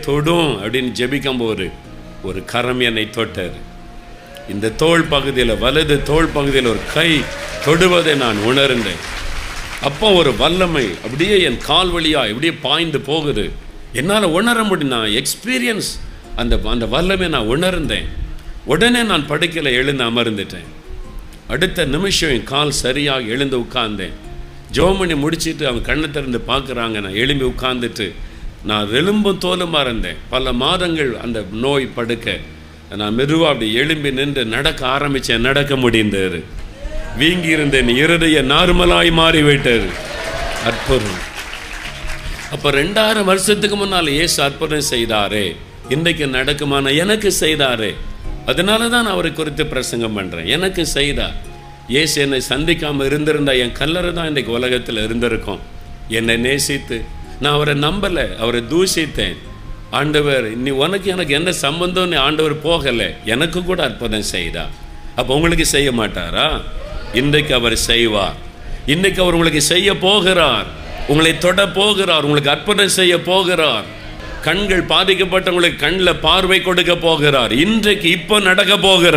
தொடும் அப்படின்னு ஜெபிக்கும் போது ஒரு கரம் என்னை தொட்டார். இந்த தோள் பகுதியில், வலது தோள் பகுதியில் ஒரு கை தொடுவதை நான் உணர்ந்தேன். அப்போ ஒரு வல்லமை அப்படியே என் கால் வழியாக இப்படியே பாய்ந்து போகுது. என்னால் உணர முடியும். நான் எக்ஸ்பீரியன்ஸ் அந்த வல்லமை நான் உணர்ந்தேன். உடனே நான் படுக்கையில் எழுந்து அமர்ந்துட்டேன். அடுத்த நிமிஷம் என் கால் சரியாக எழுந்து உட்கார்ந்தேன். ஜோமணி முடிச்சுட்டு அவங்க கண்ணை திறந்து பார்க்குறாங்க. நான் எழும்பி உட்கார்ந்துட்டு நான் எலும்பும் தோலுமாக இருந்தேன். பல மாதங்கள் அந்த நோய் படுக்க நான் மெதுவாக அப்படி எழும்பி நின்று நடக்க ஆரம்பித்தேன். நடக்க முடிந்தது. வீங்கி இருந்தேன். இருதய நார்மலாய் மாறிவிட்டது. அற்புதம். அப்போ 2000 வருஷத்துக்கு முன்னால் இயேசு அற்புதம் செய்தாரே, இன்றைக்கு நடக்குமான எனக்கு செய்தாரே. அதனால தான் நான் அவரை குறித்து பிரசங்கம் பண்ணுறேன். எனக்கு செய்தார். இயேசு என்னை சந்திக்காமல் இருந்திருந்தா என் கல்லறை தான் இன்றைக்கு உலகத்தில் இருந்திருக்கும். என்னை நேசித்து நான் அவரை நம்பலை, அவரை தூஷித்தேன். ஆண்டவர் நீ உனக்கு எனக்கு என்ன சம்பந்தம்னு ஆண்டவர் போகலை. எனக்கு கூட அற்புதம் செய்தார். அப்போ உங்களுக்கு செய்ய மாட்டாரா? இன்றைக்கு அவர் செய்வார். இன்றைக்கு அவர் உங்களுக்கு செய்ய போகிறார். உங்களை தொட போகிறார். உங்களுக்கு அற்புதம் செய்ய போகிறார். கண்கள் பாதிக்கப்பட்டவங்களுக்கு கண்ணில் பார்வை கொடுக்க போகிறார். இன்றைக்கு இப்போ நடக்க போகிறார்.